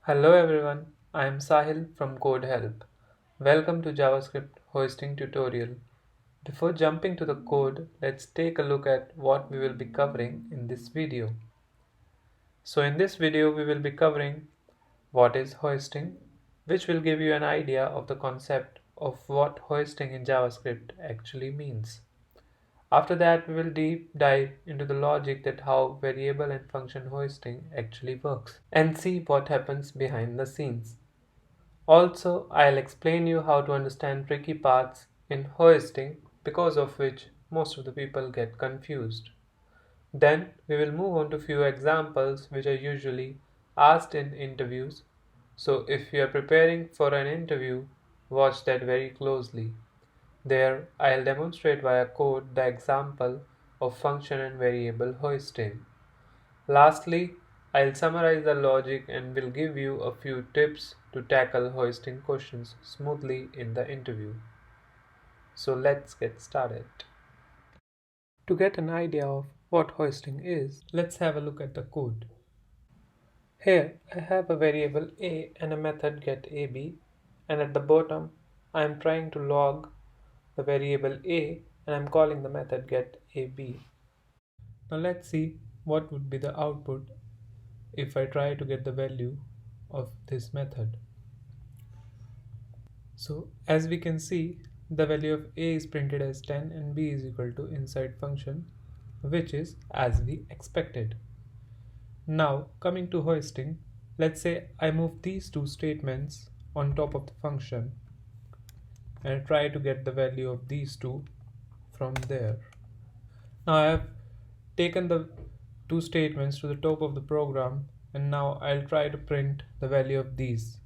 Hello everyone, I am Sahil from Code Help. Welcome to JavaScript hosting tutorial. Before jumping to the code, let's take a look at what we will be covering in this video. So in this video we will be covering what is hoisting, which will give you an idea of the concept of what hoisting in JavaScript actually means. After that, we will deep dive into the logic that how variable and function hoisting actually works and see what happens behind the scenes. Also, I'll explain you how to understand tricky parts in hoisting because of which most of the people get confused. Then we will move on to few examples which are usually asked in interviews. So if you are preparing for an interview, watch that very closely. There, I'll demonstrate via code the example of function and variable hoisting. Lastly, I'll summarize the logic and will give you a few tips to tackle hoisting questions smoothly in the interview. So let's get started. To get an idea of what hoisting is, let's have a look at the code. Here I have a variable a and a method getAb, and at the bottom I am trying to log the variable a and I'm calling the method getAb. Now let's see what would be the output if I try to get the value of this method. So as we can see, the value of a is printed as 10 and b is equal to inside function, which is as we expected. Now coming to hoisting, let's say I move these two statements on top of the function and try to get the value of these two from there. Now I have taken the two statements to the top of the program, and now I'll try to print the value of these.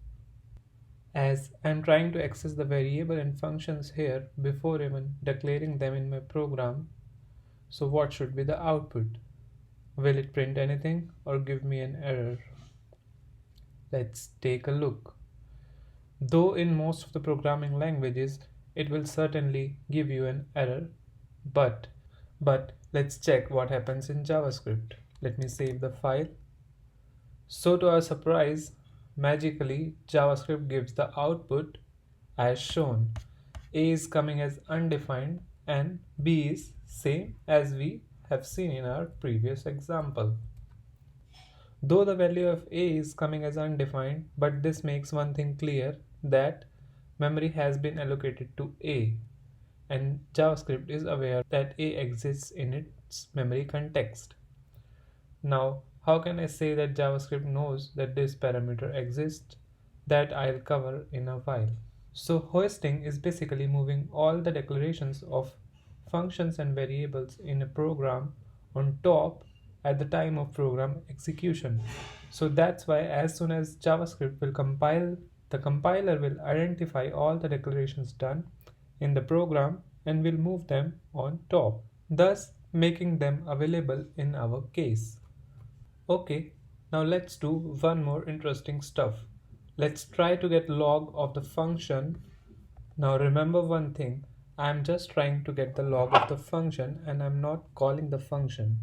As I'm trying to access the variable and functions here before even declaring them in my program, so what should be the output? Will it print anything or give me an error? Let's take a look. Though in most of the programming languages it will certainly give you an error, but let's check what happens in JavaScript. Let me save the file. So to our surprise, magically JavaScript gives the output as shown. A is coming as undefined and B is same as we have seen in our previous example. Though the value of A is coming as undefined, but this makes one thing clear, that memory has been allocated to A, and JavaScript is aware that A exists in its memory context. Now, how can I say that JavaScript knows that this parameter exists? That I'll cover in a while. So hoisting is basically moving all the declarations of functions and variables in a program on top at the time of program execution. So that's why as soon as JavaScript will compile, the compiler will identify all the declarations done in the program and will move them on top, thus making them available in our case. Okay, now let's do one more interesting stuff. Let's try to get log of the function. Now remember one thing, I'm just trying to get the log of the function and I'm not calling the function.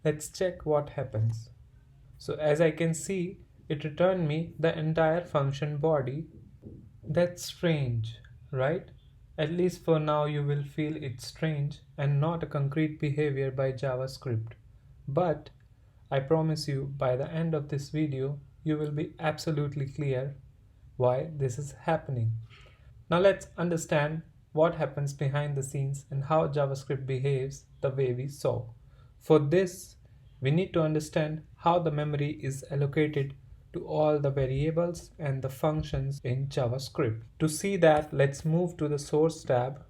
Let's check what happens. So as I can see, it returned me the entire function body. That's strange, right? At least for now you will feel it's strange and not a concrete behavior by JavaScript. But I promise you by the end of this video, you will be absolutely clear why this is happening. Now let's understand what happens behind the scenes and how JavaScript behaves the way we saw. For this, we need to understand how the memory is allocated to all the variables and the functions in JavaScript. To see that, let's move to the source tab,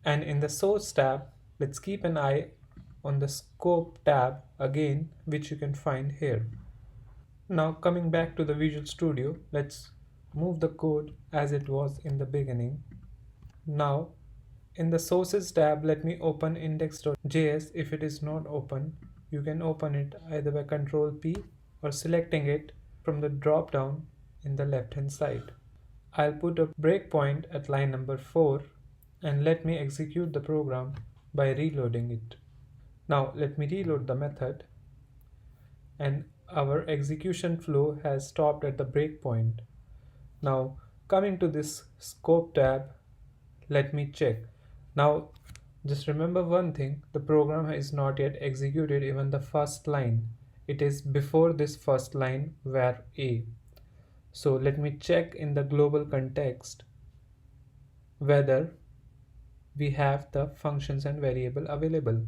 and in the source tab, let's keep an eye on the scope tab again, which you can find here. Now coming back to the Visual Studio, let's move the code as it was in the beginning. Now in the sources tab, let me open index.js. If it is not open, you can open it either by Control P or selecting it from the drop down in the left hand side. I'll put a breakpoint at line number 4 and let me execute the program by reloading it. Now let me reload the method, and our execution flow has stopped at the breakpoint. Now, coming to this scope tab, let me check. Now, just remember one thing, the program is not yet executed even the first line. It is before this first line where A. So let me check in the global context whether we have the functions and variable available.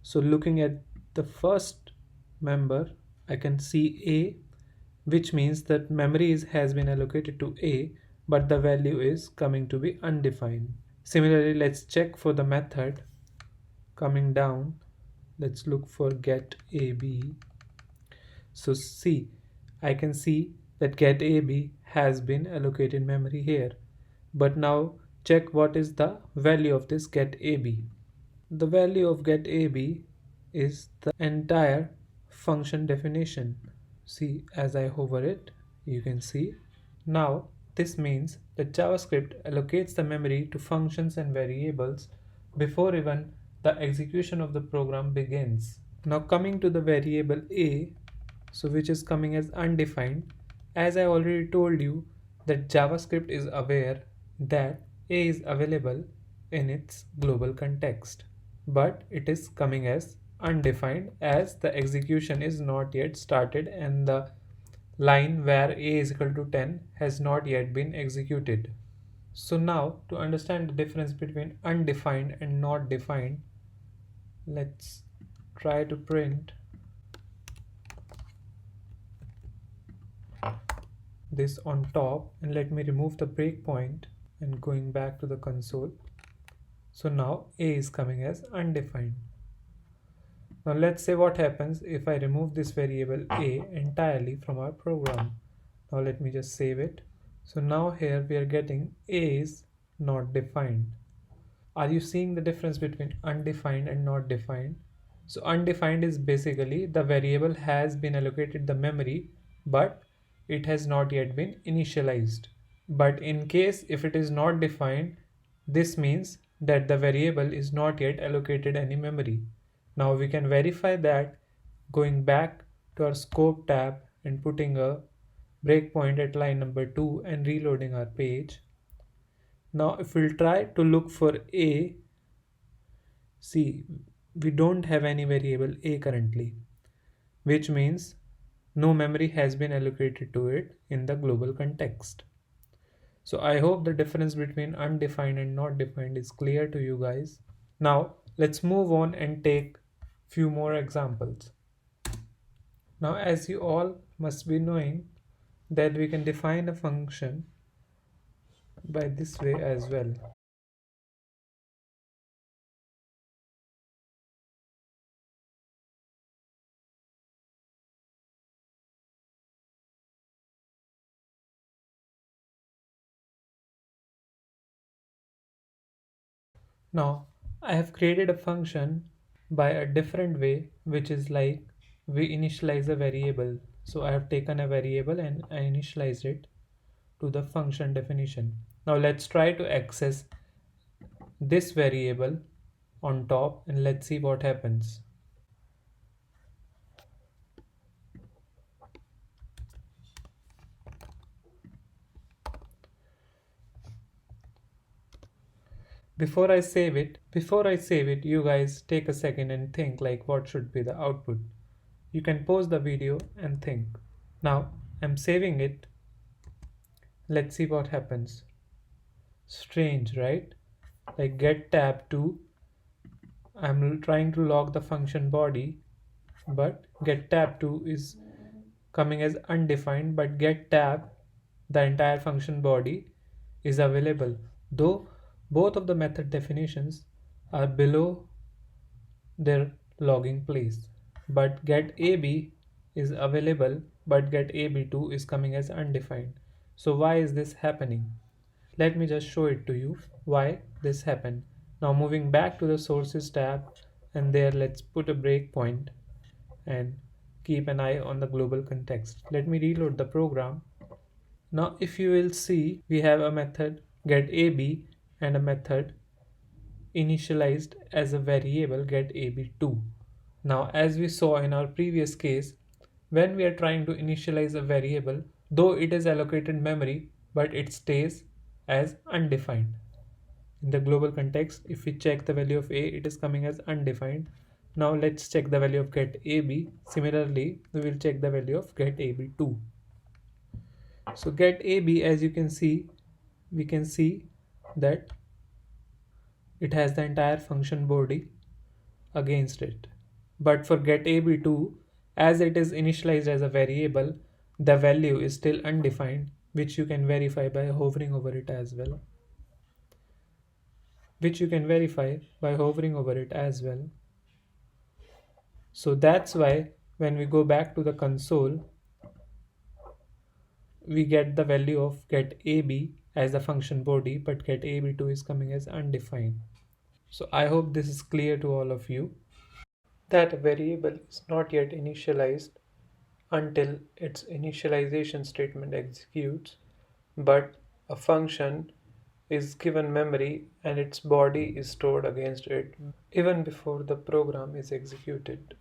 So looking at the first member, I can see A, which means that has been allocated to A, but the value is coming to be undefined. Similarly, let's check for the method. Coming down, let's look for get AB. So see, I can see that get AB has been allocated memory here. But now check what is the value of this get AB. The value of get AB is the entire function definition. See, as I hover it, you can see. Now, this means that JavaScript allocates the memory to functions and variables before even the execution of the program begins. Now coming to the variable A, so which is coming as undefined, as I already told you that JavaScript is aware that A is available in its global context, but it is coming as undefined as the execution is not yet started and the line where A is equal to 10 has not yet been executed. So now to understand the difference between undefined and not defined, let's try to print this on top and let me remove the breakpoint and going back to the console. So now A is coming as undefined. Now let's say what happens if I remove this variable A entirely from our program. Now let me just save it. So now here we are getting A is not defined. Are you seeing the difference between undefined and not defined? So undefined is basically the variable has been allocated the memory, but it has not yet been initialized. But in case if it is not defined, this means that the variable is not yet allocated any memory. Now we can verify that going back to our scope tab and putting a breakpoint at line number 2 and reloading our page. Now if we'll try to look for A, see, we don't have any variable A currently, which means no memory has been allocated to it in the global context. So I hope the difference between undefined and not defined is clear to you guys. Now let's move on and take few more examples. Now as you all must be knowing that we can define a function by this way as well. Now I have created a function by a different way, which is like we initialize a variable. So I have taken a variable and I initialized it to the function definition. Now let's try to access this variable on top and let's see what happens. Before I save it, you guys take a second and think like what should be the output. You can pause the video and think. Now I'm saving it. Let's see what happens. Strange, right? Like get tab 2. I'm trying to log the function body, but get tab 2 is coming as undefined, but get tab, the entire function body, is available, though both of the method definitions are below their logging place. But get AB is available, but get AB2 is coming as undefined. So why is this happening? Let me just show it to you why this happened. Now moving back to the sources tab, and there let's put a breakpoint and keep an eye on the global context. Let me reload the program. Now if you will see, we have a method getAB and a method initialized as a variable getAB2. Now as we saw in our previous case, when we are trying to initialize a variable, though it is allocated memory, but it stays as undefined. In the global context, if we check the value of a, it is coming as undefined. Now let's check the value of get ab. Similarly, we will check the value of get ab too. So get ab, as you can see, we can see that it has the entire function body against it. But for get ab2, as it is initialized as a variable, the value is still undefined, which you can verify by hovering over it as well. So that's why when we go back to the console, we get the value of get ab as the function body, but get ab2 is coming as undefined. So I hope this is clear to all of you, that a variable is not yet initialized until its initialization statement executes, but a function is given memory and its body is stored against it even before the program is executed.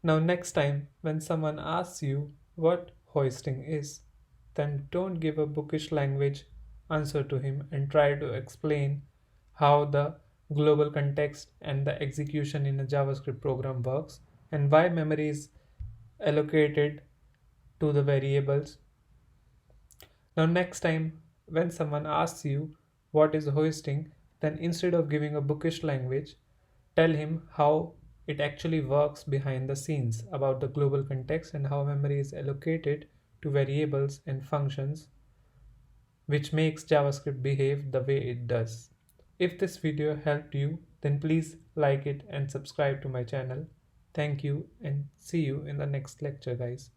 Now, next time when someone asks you what hoisting is, then don't give a bookish language answer to him and try to explain how the global context and the execution in a JavaScript program works and why memory is allocated to the variables. Now, next time when someone asks you what is hoisting, then instead of giving a bookish language, tell him how it actually works behind the scenes about the global context and how memory is allocated to variables and functions, which makes JavaScript behave the way it does. If this video helped you, then please like it and subscribe to my channel. Thank you and see you in the next lecture, guys.